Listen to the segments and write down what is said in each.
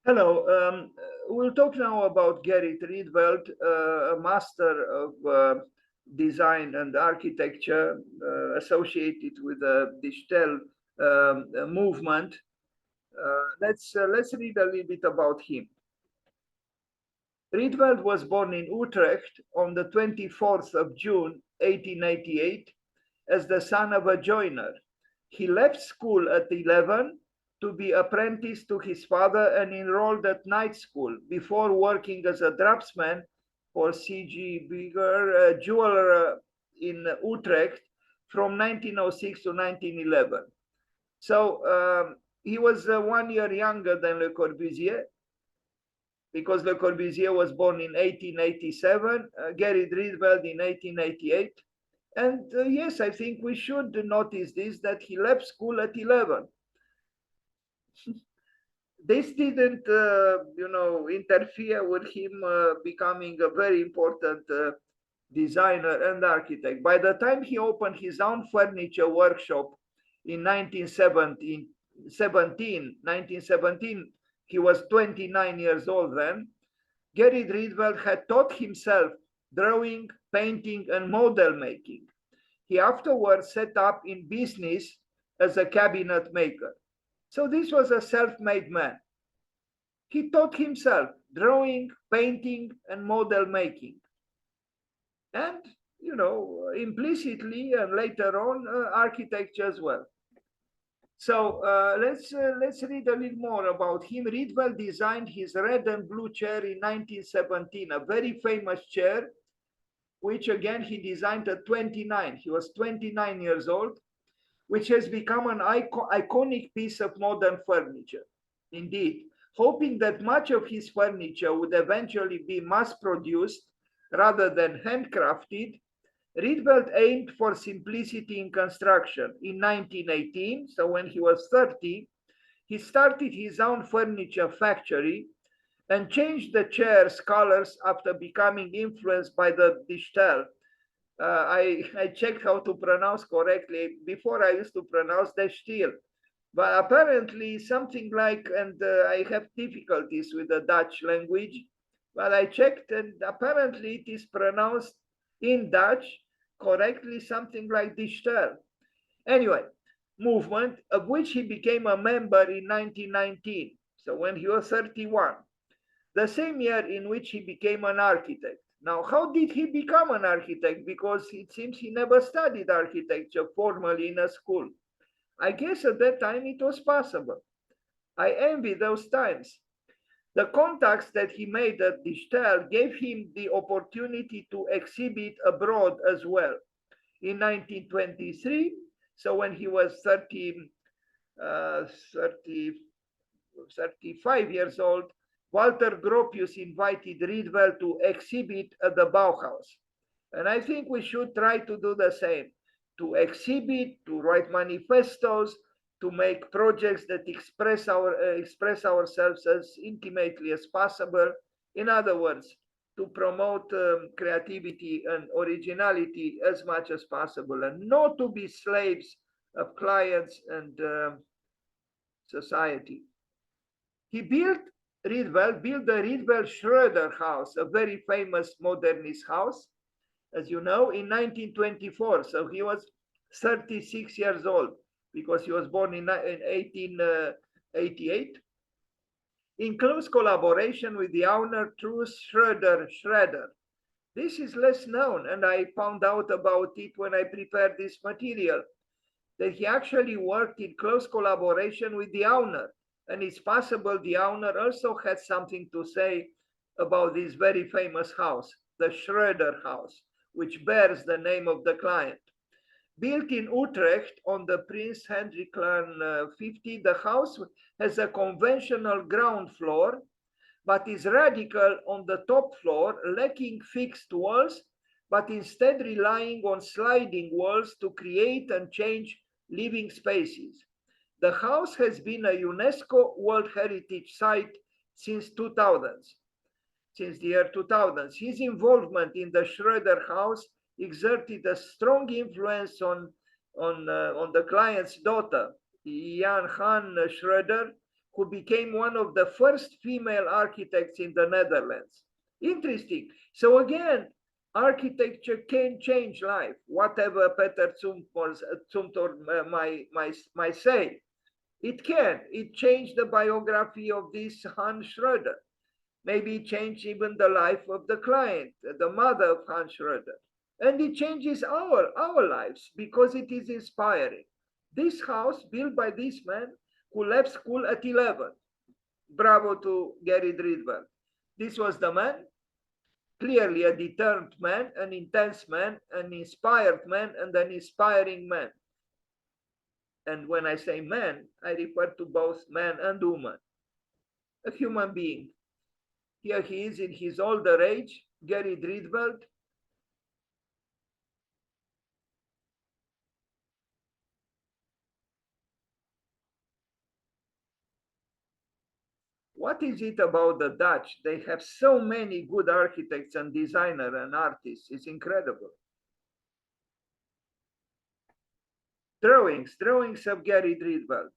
Hello. We'll talk now about Gerrit Rietveld, a master of design and architecture associated with the digital movement. Let's read a little bit about him. Rietveld was born in Utrecht on the 24th of June, 1888, as the son of a joiner. He left school at 11 to be apprenticed to his father and enrolled at night school before working as a draftsman for C.G. Bigger, jeweler in Utrecht from 1906 to 1911. So he was 1 year younger than Le Corbusier, because Le Corbusier was born in 1887, Gerrit Rietveld in 1888. And yes, I think we should notice this, that he left school at 11. This didn't, interfere with him becoming a very important designer and architect. By the time he opened his own furniture workshop in 1917, he was 29 years old then. Gerrit Rietveld had taught himself drawing, painting, and model making. He afterwards set up in business as a cabinet maker. So this was a self-made man. He taught himself drawing, painting, and model making. And, implicitly and later on, architecture as well. So let's read a little more about him. Rietveld designed his red and blue chair in 1917, a very famous chair, which again he designed at 29. He was 29 years old, which has become an iconic piece of modern furniture. Indeed, hoping that much of his furniture would eventually be mass-produced rather than handcrafted, Rietveld aimed for simplicity in construction. In 1918, so when he was 30, he started his own furniture factory and changed the chair's colors after becoming influenced by the digital. I checked how to pronounce correctly. Before I used to pronounce the steel, but apparently something like, and I have difficulties with the Dutch language, but I checked and apparently it is pronounced in Dutch correctly something like digital. Anyway, movement of which he became a member in 1919, so when he was 31, the same year in which he became an architect. Now, how did he become an architect? Because it seems he never studied architecture formally in a school. I guess at that time it was possible. I envy those times. The contacts that he made at Dichtel gave him the opportunity to exhibit abroad as well. In 1923, so when he was 35 years old, Walter Gropius invited Rietveld to exhibit at the Bauhaus. And I think we should try to do the same, to exhibit, to write manifestos, to make projects that express ourselves as intimately as possible. In other words, to promote creativity and originality as much as possible, and not to be slaves of clients and society. He Rietveld built the Rietveld Schroeder house, a very famous modernist house, as you know, in 1924. So he was 36 years old because he was born in 1888. In close collaboration with the owner, Truus Schroeder. This is less known, and I found out about it when I prepared this material, that he actually worked in close collaboration with the owner. And it's possible the owner also had something to say about this very famous house, the Schroeder house, which bears the name of the client. Built in Utrecht on the Prince Hendriklaan 50, the house has a conventional ground floor, but is radical on the top floor, lacking fixed walls, but instead relying on sliding walls to create and change living spaces. The house has been a UNESCO World Heritage Site since the year 2000. His involvement in the Schroeder house exerted a strong influence on the client's daughter, Jan Han Schroeder, who became one of the first female architects in the Netherlands. Interesting. So again, architecture can change life, whatever Peter Zumthor might say. It can. It changed the biography of this Hans Schroeder. Maybe it changed even the life of the client, the mother of Hans Schroeder. And it changes our lives because it is inspiring. This house built by this man who left school at 11. Bravo to Gerrit Rietveld. This was the man, clearly a determined man, an intense man, an inspired man, and an inspiring man. And when I say man, I refer to both man and woman. A human being. Here he is in his older age, Gerrit Rietveld. What is it about the Dutch? They have so many good architects and designers and artists. It's incredible. Drawings of Gerrit Rietveld.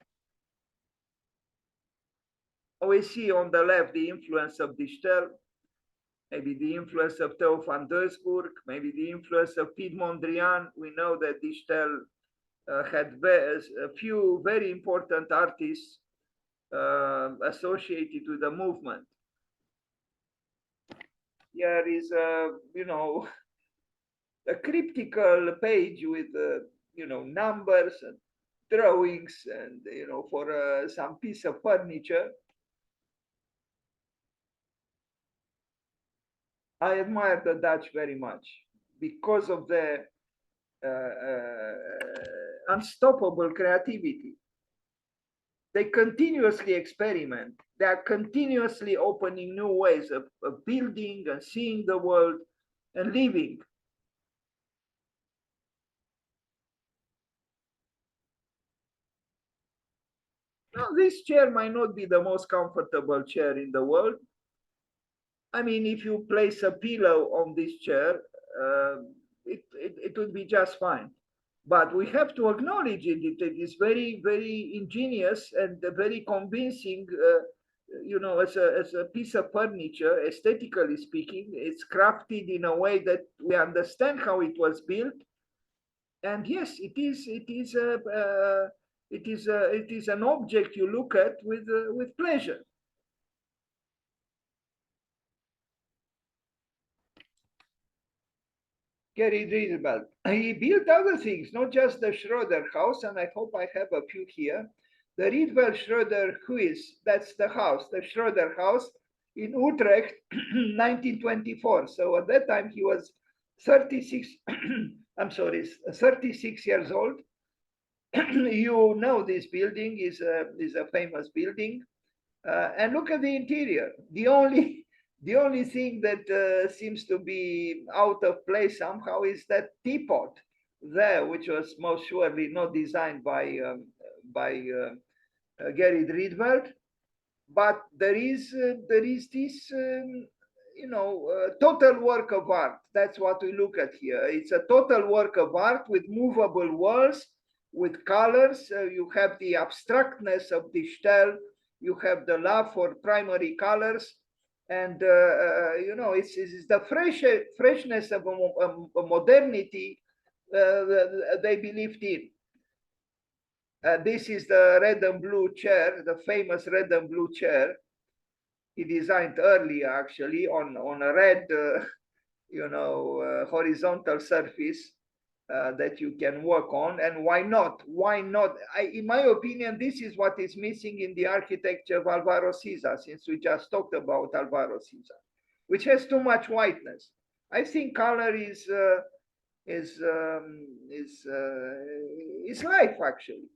We see on the left the influence of Dichtel, maybe the influence of Theo van Doesburg, maybe the influence of Piet Mondrian. We know that Dichtel had a few very important artists associated with the movement. Here is a cryptical page with numbers and drawings and for some piece of furniture. I admire the Dutch very much because of their unstoppable creativity. They continuously experiment. They are continuously opening new ways of building and seeing the world and living. Now, this chair might not be the most comfortable chair in the world. I mean, if you place a pillow on this chair, it would be just fine. But we have to acknowledge it. It is very, very ingenious and very convincing. As a piece of furniture, aesthetically speaking, it's crafted in a way that we understand how it was built. And yes, it is an object you look at with pleasure. Gerrit Rietveld. He built other things, not just the Schroeder house, and I hope I have a few here. The Rietveld Schroeder Huis, that's the house, the Schroeder house in Utrecht, 1924. So at that time he was 36, I'm sorry, 36 years old. You know this building is a famous building. And look at the interior. The only thing that seems to be out of place somehow is that teapot there, which was most surely not designed by Gerrit Rietveld, but there is this total work of art. That's what we look at here. It's a total work of art with movable walls, with colors. You have the abstractness of Dichtel. You have the love for primary colors, and it's the freshness of a modernity they believed in. This is the red and blue chair, the famous red and blue chair. He designed earlier, actually, on a red, horizontal surface that you can work on. And why not? Why not? In my opinion, this is what is missing in the architecture of Alvaro Siza, since we just talked about Alvaro Siza, which has too much whiteness. I think color is life, actually.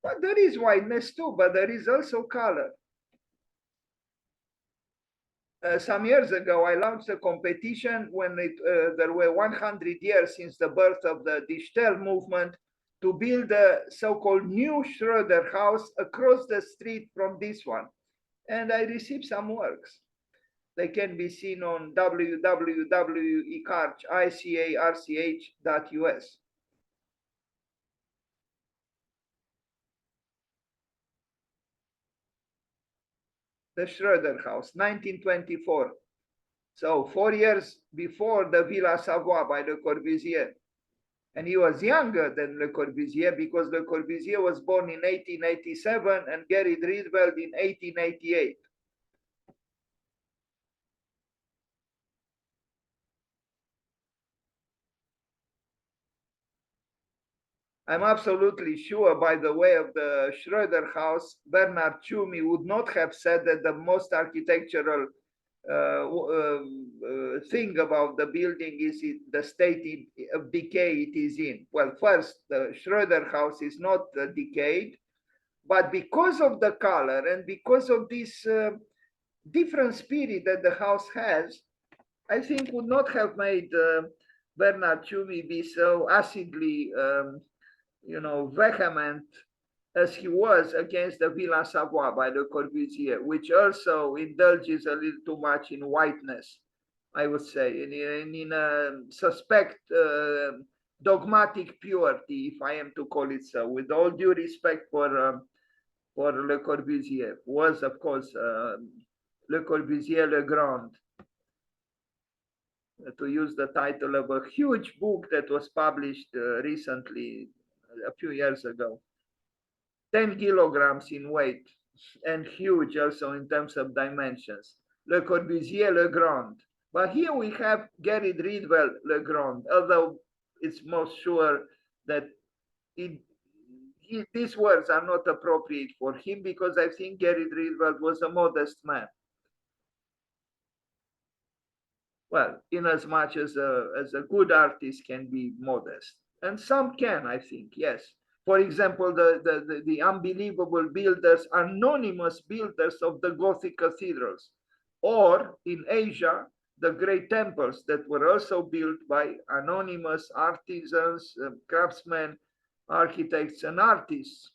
But there is whiteness too, but there is also color. Some years ago, I launched a competition when there were 100 years since the birth of the Dichtel movement to build a so-called new Schroeder house across the street from this one. And I received some works. They can be seen on www.icarch.us. the Schroeder house, 1924. So 4 years before the Villa Savoie by Le Corbusier. And he was younger than Le Corbusier because Le Corbusier was born in 1887 and Gerrit Rietveld in 1888. I'm absolutely sure, by the way, of the Schroeder house, Bernard Tschumi would not have said that the most architectural thing about the building is the state of decay it is in. Well, first, the Schroeder house is not decayed, but because of the color and because of this different spirit that the house has, I think would not have made Bernard Tschumi be so acidly vehement as he was against the Villa Savoie by Le Corbusier, which also indulges a little too much in whiteness, I would say, in a suspect dogmatic purity, if I am to call it so, with all due respect for Le Corbusier, who was, of course, Le Corbusier Le Grand, to use the title of a huge book that was published recently, a few years ago. 10 kilograms in weight and huge also in terms of dimensions. Le Corbusier Le Grand. But here we have Gerrit Rietveld Le Grand, although it's most sure that these words are not appropriate for him because I think Gerrit Rietveld was a modest man. Well, in as much as a good artist can be modest. And some can, I think, yes. For example, the unbelievable builders, anonymous builders of the Gothic cathedrals, or in Asia, the great temples that were also built by anonymous artisans, craftsmen, architects, and artists.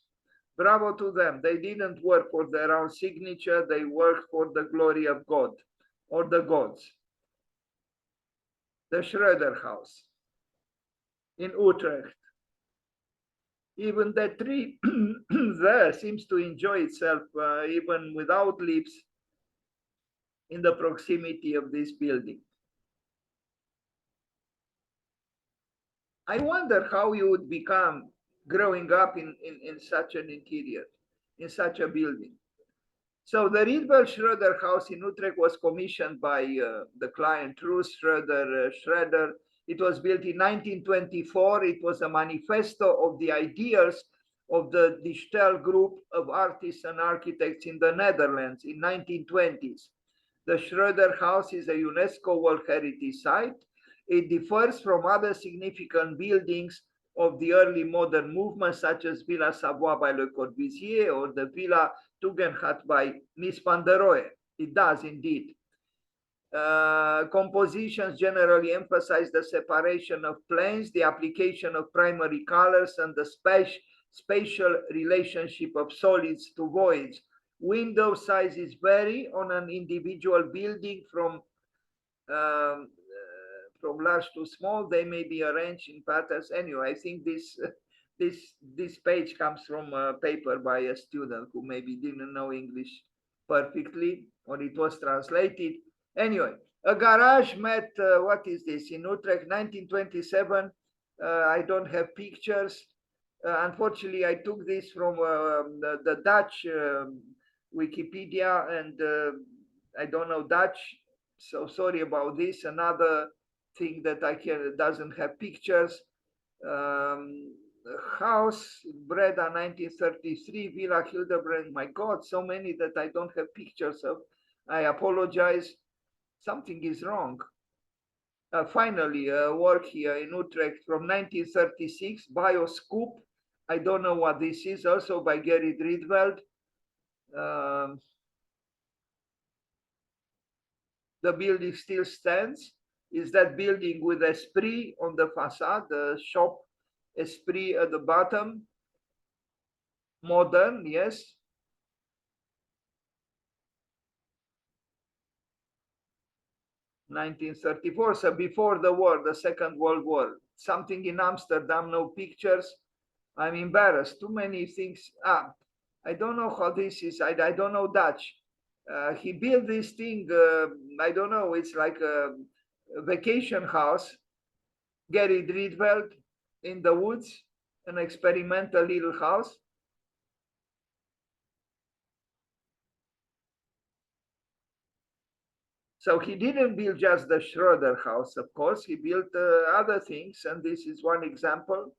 Bravo to them. They didn't work for their own signature, they worked for the glory of God or the gods. The Schroeder house in Utrecht. Even the tree there seems to enjoy itself even without leaves in the proximity of this building. I wonder how you would become growing up in such an interior, in such a building. So the Rietveld Schroeder house in Utrecht was commissioned by the client Ruth Schroeder. It was built in 1924. It was a manifesto of the ideals of the Dichtel group of artists and architects in the Netherlands in 1920s. The Schroeder house is a UNESCO World Heritage Site. It differs from other significant buildings of the early modern movement, such as Villa Savoie by Le Corbusier or the Villa Tugendhat by Mies van der Rohe. It does indeed. Compositions generally emphasize the separation of planes, the application of primary colors, and the spatial relationship of solids to voids. Window sizes vary on an individual building from large to small. They may be arranged in patterns. Anyway, I think this page comes from a paper by a student who maybe didn't know English perfectly, or it was translated. Anyway, a garage met, what is this, in Utrecht, 1927. I don't have pictures. Unfortunately, I took this from the Dutch Wikipedia, and I don't know Dutch, so sorry about this. Another thing that doesn't have pictures. House, Breda, 1933, Villa Hildebrand. My God, so many that I don't have pictures of. I apologize. Something is wrong. Finally, work here in Utrecht from 1936, Bioscoop. I don't know what this is, also by Gerrit Rietveld. The building still stands. Is that building with Esprit on the facade, the shop Esprit at the bottom? Modern, yes. (1934), so before the war, the Second World War. Something in Amsterdam, no pictures. I'm embarrassed. Too many things. I don't know how this is. I don't know Dutch. He built this thing, I don't know, it's like a vacation house, Gerrit Rietveld in the woods, an experimental little house. So he didn't build just the Schroeder house, of course, he built other things, and this is one example.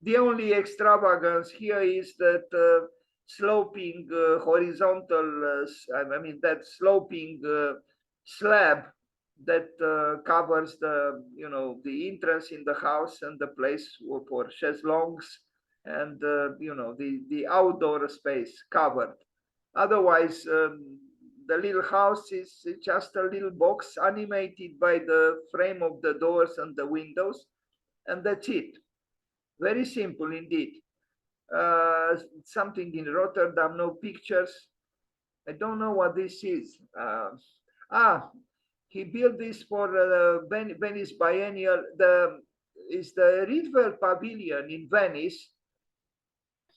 The only extravagance here is that sloping horizontal, I mean, that sloping slab that covers the, you know, the entrance in the house and the place for chaiselongs and, you know, the outdoor space covered. Otherwise, the little house is just a little box animated by the frame of the doors and the windows, and that's it. Very simple indeed. Something in Rotterdam, no pictures. I don't know what this is. He built this for Venice Biennial. Is the Rietveld Pavilion in Venice.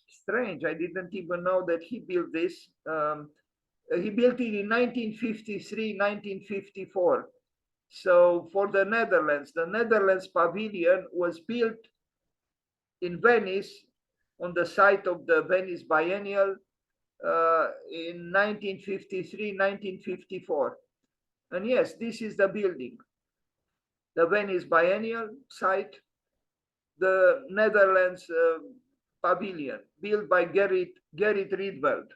Strange, I didn't even know that he built this. He built it in 1953, 1954. So for the Netherlands Pavilion was built in Venice on the site of the Venice Biennial in 1953, 1954. And yes, this is the building, the Venice Biennial site, the Netherlands Pavilion, built by Gerrit Rietveld.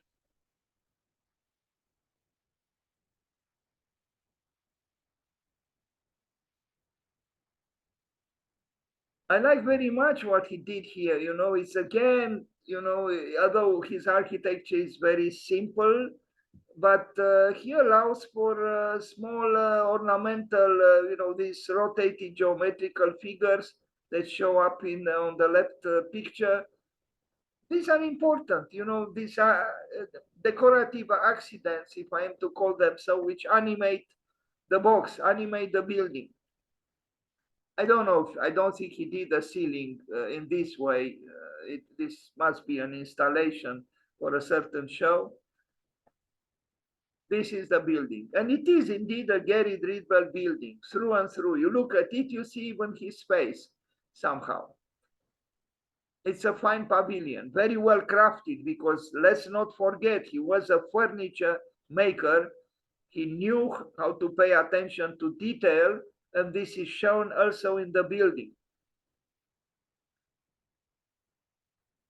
I like very much what he did here. You know, it's again, you know, although his architecture is very simple, but he allows for small ornamental, you know, these rotating geometrical figures that show up in on the left picture. These are important, you know, these are decorative accidents, if I am to call them so, which animate the box, animate the building. I don't know. I don't think he did the ceiling in this way. This must be an installation for a certain show. This is the building, and it is indeed a Gerrit Rietveld building through and through. You look at it, you see even his face somehow. It's a fine pavilion, very well crafted, because let's not forget, he was a furniture maker. He knew how to pay attention to detail, and this is shown also in the building.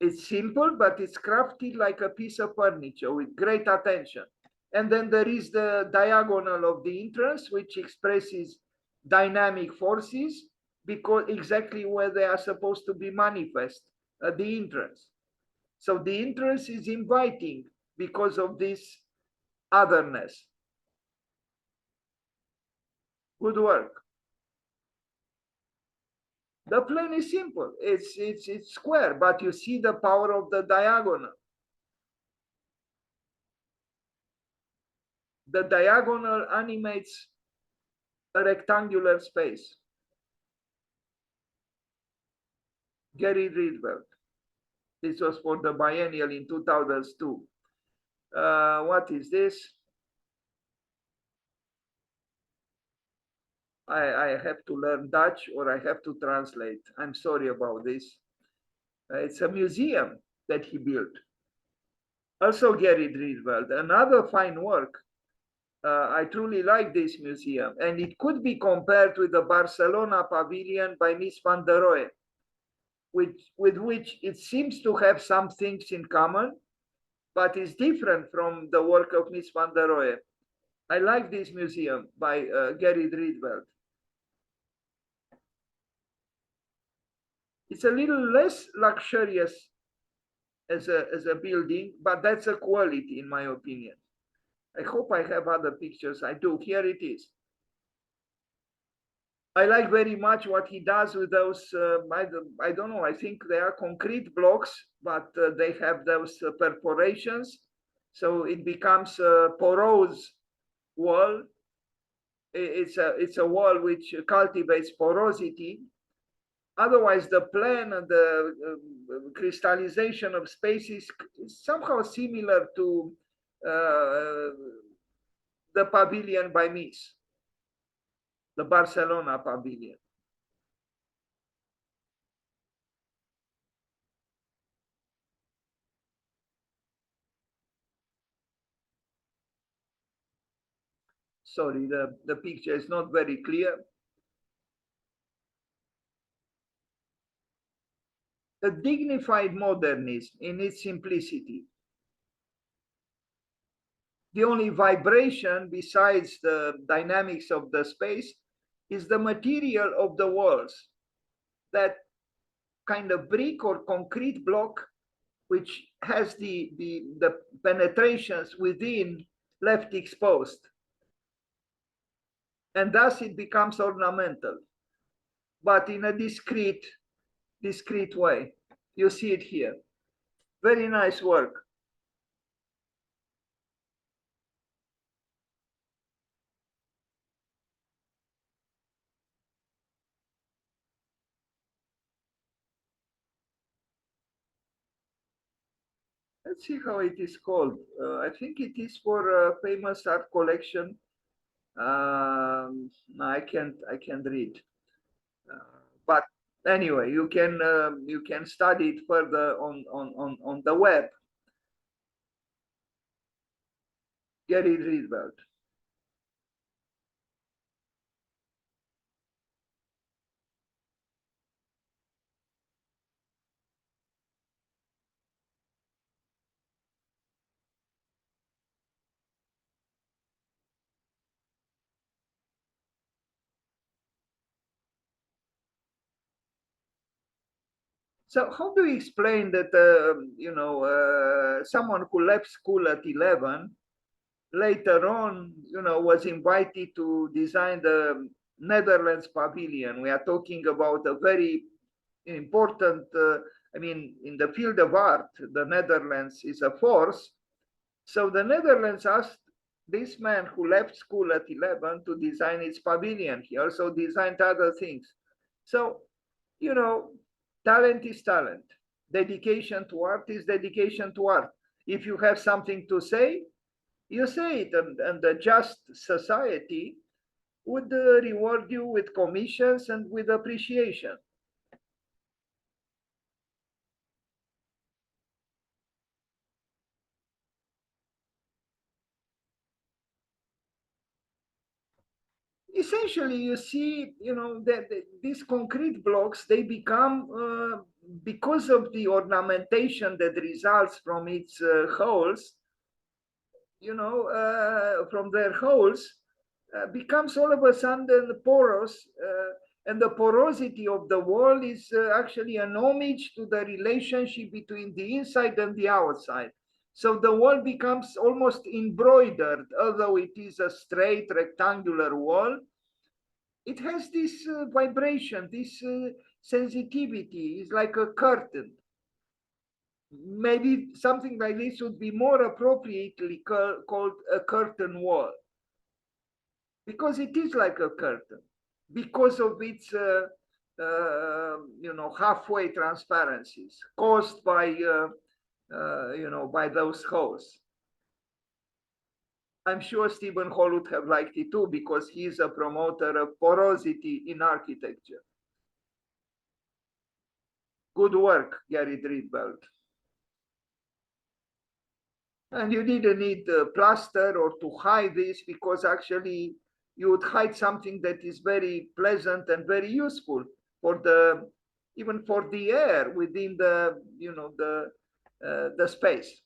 It's simple, but it's crafted like a piece of furniture with great attention. And then there is the diagonal of the entrance, which expresses dynamic forces, because exactly where they are supposed to be manifest at the entrance. So the entrance is inviting because of this otherness. Good work. The plane is simple. It's square, but you see the power of the diagonal. The diagonal animates a rectangular space. Gerrit Rietveld. This was for the biennial in 2002. What is this? I have to learn Dutch or I have to translate. I'm sorry about this. It's a museum that he built. Also Gerrit Rietveld, another fine work. I truly like this museum, and it could be compared with the Barcelona Pavilion by Mies van der Rohe, with which it seems to have some things in common, but is different from the work of Mies van der Rohe. I like this museum by Gerrit Rietveld. It's a little less luxurious as a building, but that's a quality in my opinion. I hope I have other pictures. I do. Here it is. I like very much what he does with those. I don't know. I think they are concrete blocks, but they have those perforations, so it becomes a porous wall. It's a wall which cultivates porosity. Otherwise, the plan and the crystallization of spaces is somehow similar to the pavilion by Mies, the Barcelona pavilion. Sorry, the picture is not very clear. A dignified modernism in its simplicity. The only vibration besides the dynamics of the space is the material of the walls, that kind of brick or concrete block which has the penetrations within left exposed, and thus it becomes ornamental, but in a discrete way. You see it here. Very nice work. Let's see how it is called. I think it is for a famous art collection. I can't read. But anyway, you can study it further on the web. Gerrit Rietveld. So how do you explain that, someone who left school at 11, later on, was invited to design the Netherlands pavilion? We are talking about a very important, in the field of art, the Netherlands is a force. So the Netherlands asked this man who left school at 11 to design its pavilion. He also designed other things. So, you know, talent is talent. Dedication to art is dedication to art. If you have something to say, you say it, and the just society would reward you with commissions and with appreciation. Essentially, you see, that these concrete blocks, they become, because of the ornamentation that results from its holes, from their holes, becomes all of a sudden porous, and the porosity of the wall is actually an homage to the relationship between the inside and the outside. So the wall becomes almost embroidered, although it is a straight rectangular wall. It has this vibration, this sensitivity. It's like a curtain. Maybe something like this would be more appropriately called a curtain wall, because it is like a curtain, because of its halfway transparencies caused by those holes. I'm sure Stephen Hall would have liked it too, because he's a promoter of porosity in architecture. Good work, Gerrit Rietveld. And you didn't need plaster or to hide this, because actually you would hide something that is very pleasant and very useful for even for the air within the space.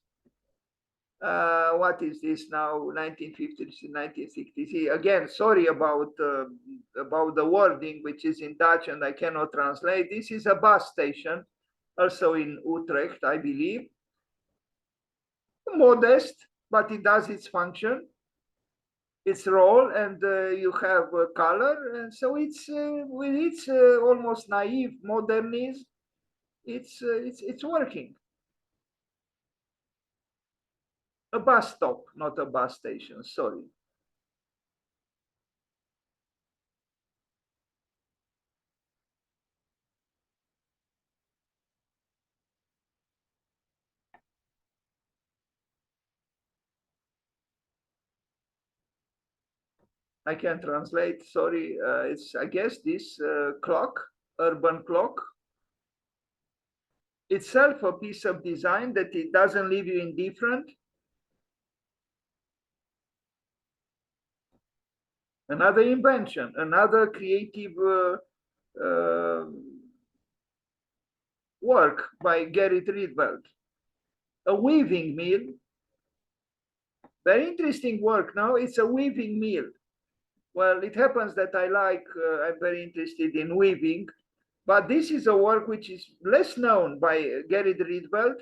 What is this now? 1950s, 1960s. Again, sorry about the wording, which is in Dutch and I cannot translate. This is a bus station, also in Utrecht, I believe. Modest, but it does its function, its role, and you have color. And so it's with its almost naive modernism, it's working. A bus stop, not a bus station. Sorry. I can translate, sorry. It's, I guess, this clock, urban clock, itself a piece of design that it doesn't leave you indifferent. Another invention, another creative work by Gerrit Rietveld. A weaving mill, very interesting work. Now it's a weaving mill. Well, it happens that I'm very interested in weaving, but this is a work which is less known by Gerrit Rietveld,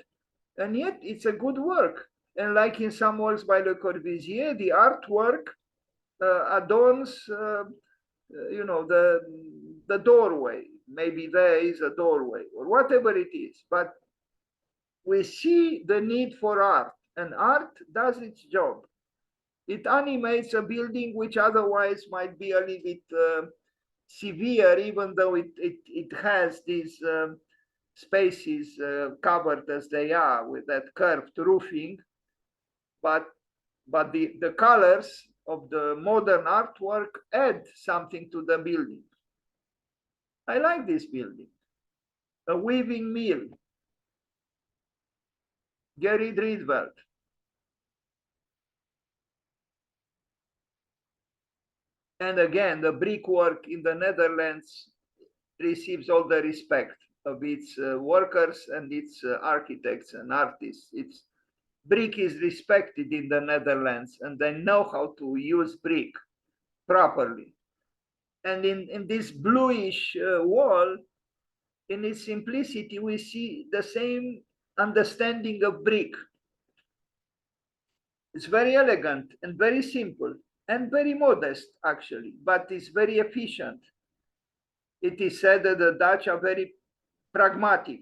and yet it's a good work. And like in some works by Le Corbusier, the artwork adorns, the doorway. Maybe there is a doorway or whatever it is, but we see the need for art, and art does its job. It animates a building which otherwise might be a little bit severe, even though it has these spaces covered as they are with that curved roofing. But the colors of the modern artwork add something to the building. I like this building. A weaving mill. Gerrit Rietveld. And again, the brickwork in the Netherlands receives all the respect of its workers and its architects and artists. Its brick is respected in the Netherlands, and they know how to use brick properly. And in this bluish wall, in its simplicity, we see the same understanding of brick. It's very elegant and very simple and very modest, actually, but it's very efficient. It is said that the Dutch are very pragmatic.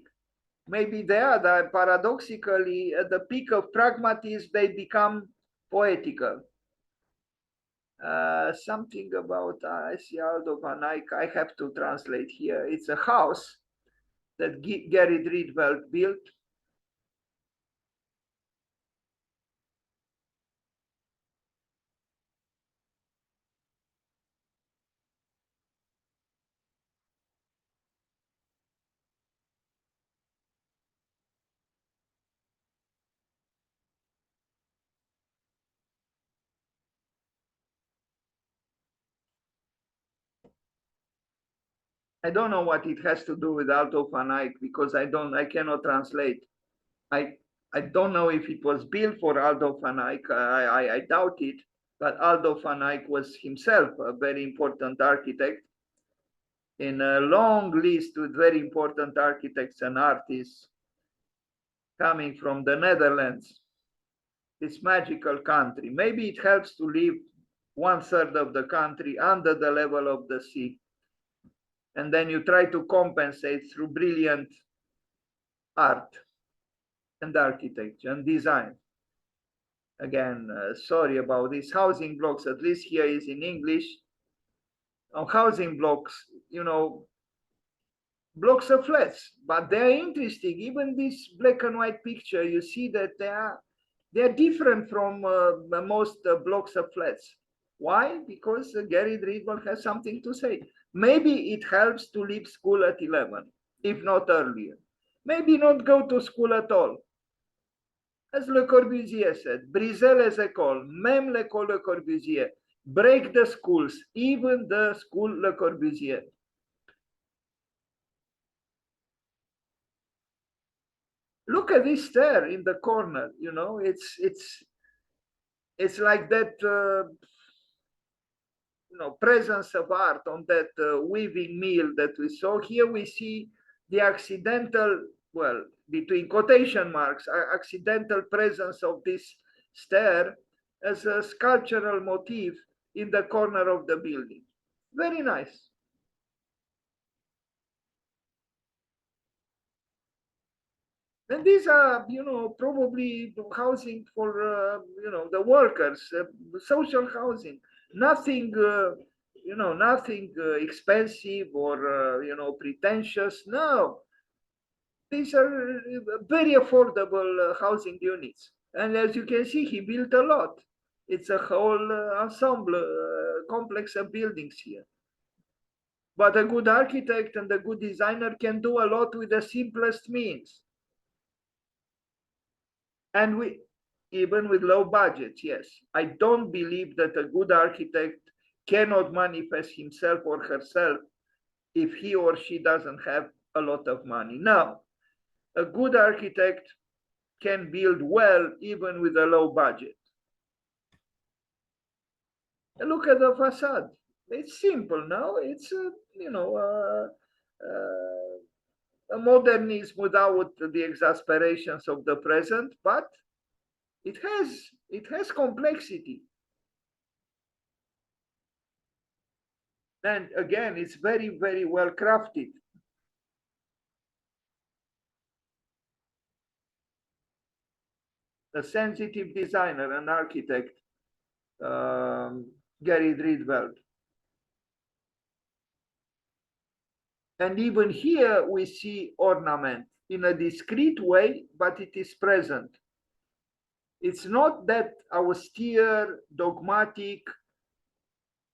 Maybe they are, paradoxically, at the peak of pragmatism, they become poetical. Something about, I see Aldo van Eyck, I have to translate here. It's a house that Gerrit Rietveld built. I don't know what it has to do with Aldo van Eyck because I cannot translate. I don't know if it was built for Aldo van Eyck. I doubt it, but Aldo van Eyck was himself a very important architect in a long list with very important architects and artists coming from the Netherlands, this magical country. Maybe it helps to live 1/3 of the country under the level of the sea. And then you try to compensate through brilliant art and architecture and design. Again, sorry about these housing blocks, at least here is in English. On housing blocks, blocks of flats, but they're interesting. Even this black and white picture, you see that they're different from most blocks of flats. Why? Because Gerrit Rietveld has something to say. Maybe it helps to leave school at 11, if not earlier. Maybe not go to school at all. As Le Corbusier said, brisez les écoles, même l'école Le Corbusier. Break the schools, even the school Le Corbusier. Look at this stair in the corner. It's like that presence of art on that weaving mill that we saw. Here we see the accidental, well, between quotation marks, accidental presence of this stair as a sculptural motif in the corner of the building. Very nice. And these are, probably housing for, the workers, social housing. Nothing, nothing expensive or, pretentious. No, these are very affordable housing units. And as you can see, he built a lot. It's a whole ensemble, complex of buildings here. But a good architect and a good designer can do a lot with the simplest means. And even with low budgets, yes. I don't believe that a good architect cannot manifest himself or herself if he or she doesn't have a lot of money. Now, a good architect can build well even with a low budget. Look at the facade. It's simple now. It's a modernism without the exasperations of the present, but it has complexity. And again, it's very, very well crafted. A sensitive designer, an architect, Gerrit Rietveld. And even here we see ornament in a discreet way, but it is present. It's not that austere, dogmatic,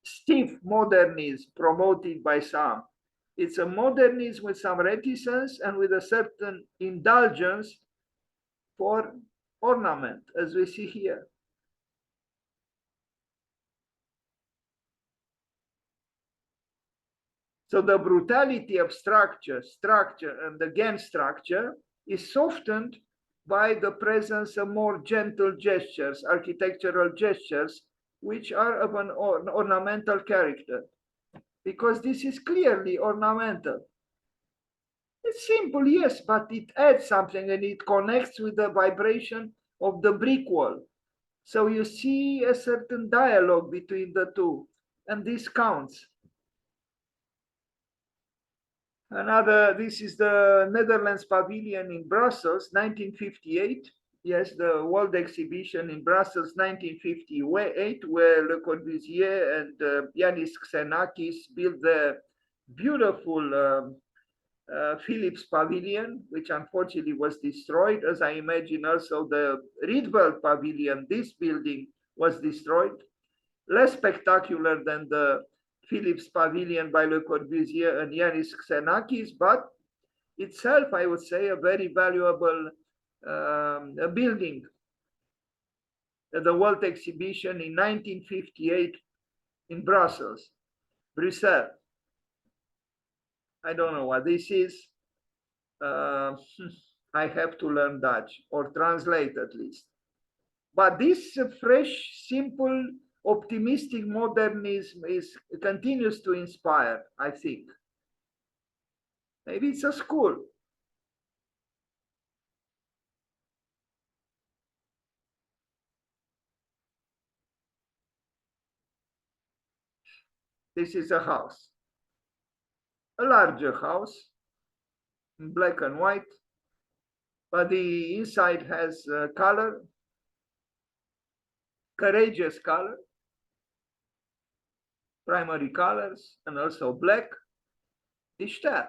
stiff modernism promoted by some. It's a modernism with some reticence and with a certain indulgence for ornament, as we see here. So the brutality of structure, and again structure, is softened by the presence of more gentle gestures, architectural gestures, which are of an ornamental character, because this is clearly ornamental. It's simple, yes, but it adds something and it connects with the vibration of the brick wall. So you see a certain dialogue between the two, and this counts. This is the Netherlands Pavilion in Brussels, 1958. Yes, the World Exhibition in Brussels, 1958, where Le Corbusier and Yanis Xenakis built the beautiful Philips Pavilion, which unfortunately was destroyed. As I imagine also the Rietveld Pavilion, this building was destroyed. Less spectacular than the Philips Pavilion by Le Corbusier and Yanis Xenakis, but itself, I would say, a very valuable building. The World Exhibition in 1958 in Brussels. I don't know what this is. I have to learn Dutch or translate at least. But this fresh, simple, optimistic modernism continues to inspire, I think. Maybe it's a school. This is a house, a larger house in black and white, but the inside has color, courageous color, primary colors, and also black. Ishtar.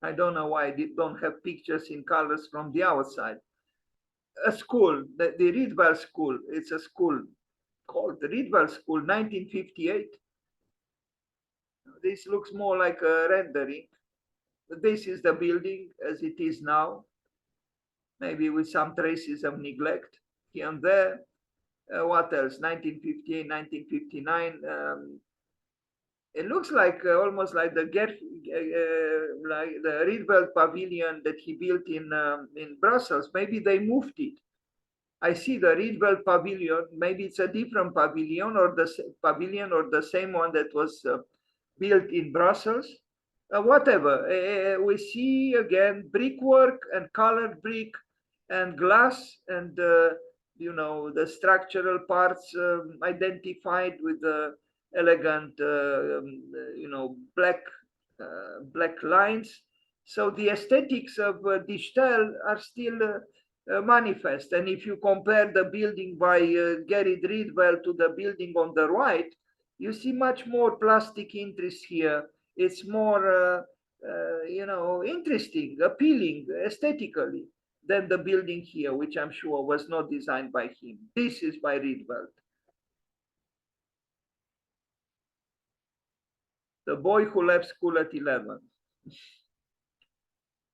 I don't know why they don't have pictures in colors from the outside. A school, the Rietveld School, it's a school called the Rietveld School, 1958. This looks more like a rendering. This is the building as it is now, maybe with some traces of neglect here and there. What else? 1958, 1959. It looks like almost like the like the Rietveld Pavilion that he built in Brussels. Maybe they moved it. I see the Rietveld Pavilion. Maybe it's a different pavilion or the same one that was built in Brussels. Whatever. We see again brickwork and colored brick and glass and the structural parts identified with the elegant black lines. So the aesthetics of Dichtel are still manifest. And if you compare the building by Gerrit Rietveld to the building on the right, you see much more plastic interest here. It's more interesting, appealing aesthetically. than the building here, which I'm sure was not designed by him. This is by Rietveld. The boy who left school at 11.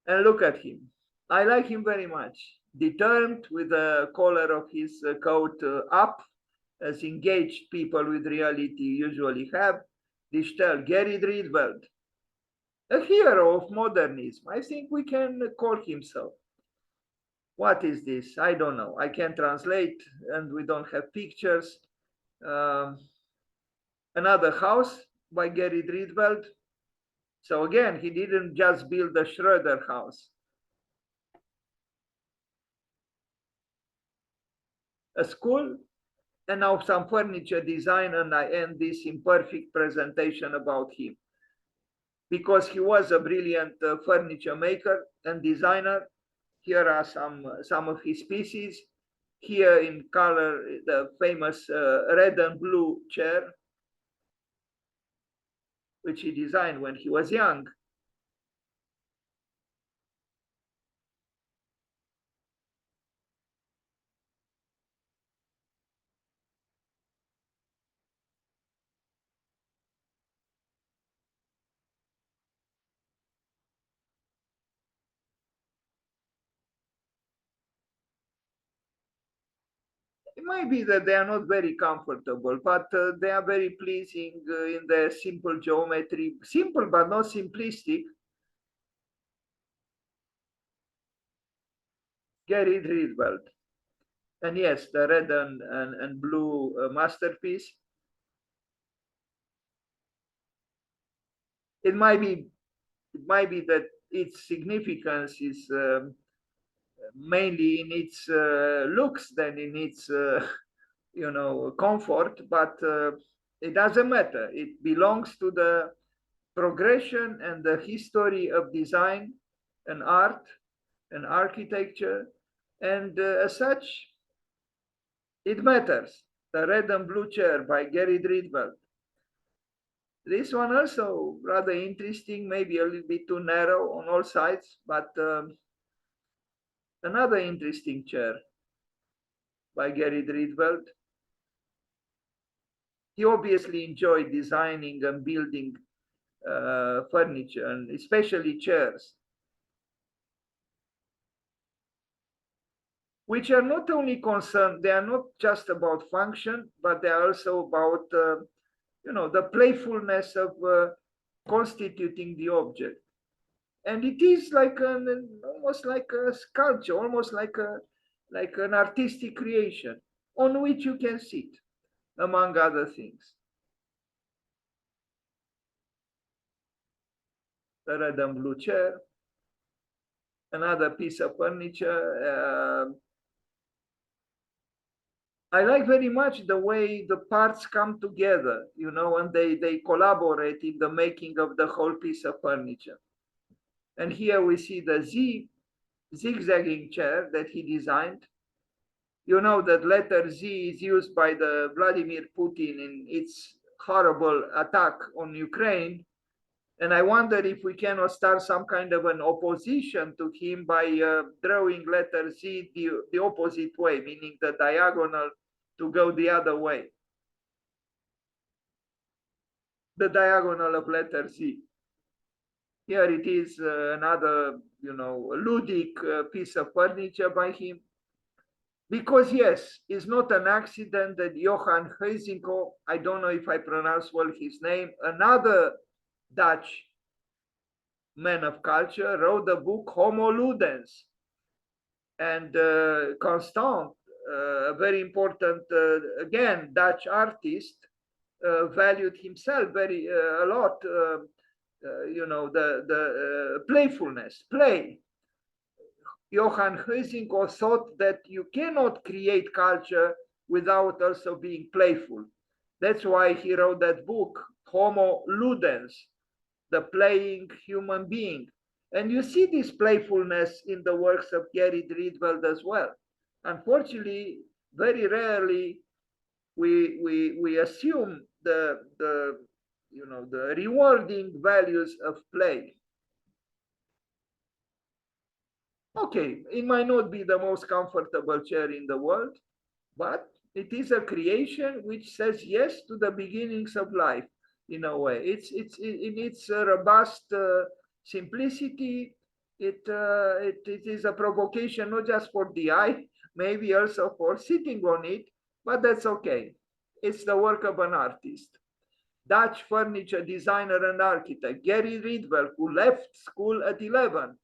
And look at him. I like him very much. Determined, with the collar of his coat up, as engaged people with reality usually have. Digital, Gerrit Rietveld, a hero of modernism. I think we can call him so. What is this? I don't know. I can't translate, and we don't have pictures. Another house by Gerrit Rietveld. So again, he didn't just build a Schroeder house. A school, and now some furniture design, and I end this imperfect presentation about him. Because he was a brilliant furniture maker and designer. Here are some of his pieces. Here in color, the famous red and blue chair, which he designed when he was young. It might be that they are not very comfortable, but they are very pleasing in their simple geometry. Simple, but not simplistic. Gerrit Rietveld. And yes, the red and blue masterpiece. It might be that its significance is mainly in its looks than in its comfort, but it doesn't matter. It belongs to the progression and the history of design and art and architecture, and as such, it matters. The red and blue chair by Gerrit Rietveld. This one also rather interesting, maybe a little bit too narrow on all sides, but another interesting chair by Gerrit Rietveld. He obviously enjoyed designing and building furniture, and especially chairs, which are not only concerned, they are not just about function, but they are also about, the playfulness of constituting the object. And it is like almost like a sculpture, almost like an artistic creation on which you can sit, among other things. The red and blue chair, another piece of furniture. I like very much the way the parts come together, and they collaborate in the making of the whole piece of furniture. And here we see the zigzagging chair that he designed. You know that letter Z is used by the Vladimir Putin in its horrible attack on Ukraine. And I wonder if we cannot start some kind of an opposition to him by drawing letter Z the opposite way, meaning the diagonal to go the other way. The diagonal of letter Z. Here it is another, ludic piece of furniture by him. Because yes, it's not an accident that Johann Huizinga, I don't know if I pronounce well his name, another Dutch man of culture, wrote the book Homo Ludens. And Constant, a very important, again, Dutch artist, valued himself very a lot, the playfulness, play. Johann Huizinga thought that you cannot create culture without also being playful. That's why he wrote that book, Homo Ludens, the playing human being. And you see this playfulness in the works of Gerrit Rietveld as well. Unfortunately, very rarely we assume the rewarding values of play. Okay, it might not be the most comfortable chair in the world, but it is a creation which says yes to the beginnings of life in a way. It's in its robust simplicity. It is a provocation not just for the eye, maybe also for sitting on it, but that's okay. It's the work of an artist. Dutch furniture designer and architect Gerrit Rietveld, who left school at 11,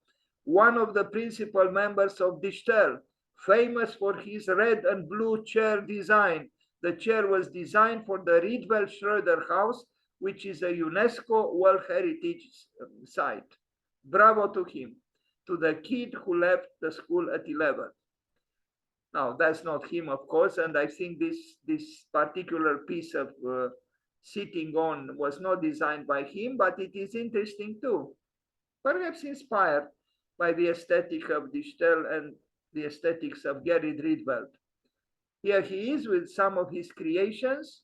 one of the principal members of Dichtel, famous for his red and blue chair design. The chair was designed for the Rietveld Schroeder House, which is a UNESCO World Heritage Site. Bravo to him, to the kid who left the school at 11. Now, that's not him, of course, and I think this particular piece of sitting on was not designed by him, but it is interesting too. Perhaps inspired by the aesthetic of Dichtel and the aesthetics of Gerrit Rietveld. Here he is with some of his creations.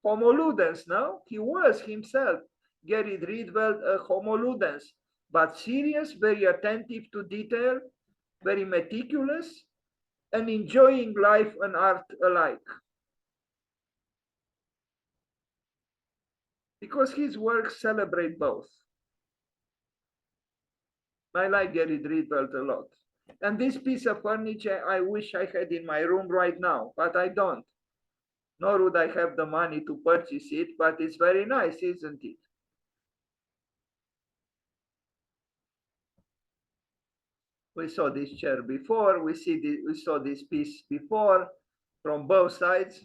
Homo ludens, no? He was himself, Gerrit Rietveld, a Homo ludens, but serious, very attentive to detail, very meticulous, and enjoying life and art alike. Because his works celebrate both. I like Gerrit Rietveld a lot. And this piece of furniture I wish I had in my room right now, but I don't. Nor would I have the money to purchase it, but it's very nice, isn't it? We saw this chair before, we saw this piece before from both sides.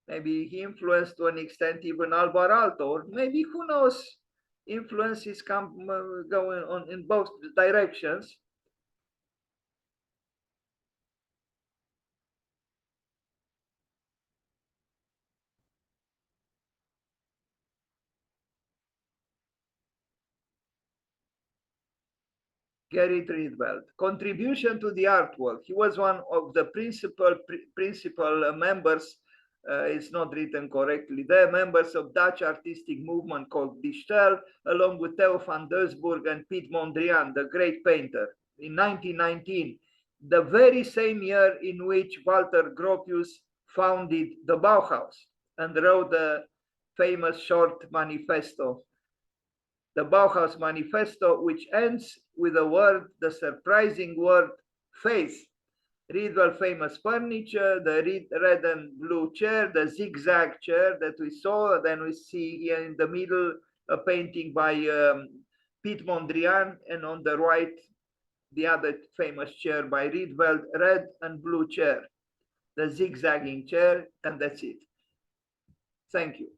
Maybe he influenced to an extent even Alvar Aalto, or maybe who knows, influences going on in both directions. Gerrit Rietveld. Contribution to the artwork. He was one of the principal members. It's not written correctly. They're members of Dutch artistic movement called Dichtel, along with Theo van Doesburg and Piet Mondrian, the great painter. In 1919, the very same year in which Walter Gropius founded the Bauhaus and wrote the famous short manifesto, the Bauhaus Manifesto, which ends with the word, the surprising word, faith. Rietveld famous furniture, the red and blue chair, the zigzag chair that we saw. Then we see here in the middle a painting by Piet Mondrian, and on the right, the other famous chair by Rietveld, red and blue chair, the zigzagging chair, and that's it. Thank you.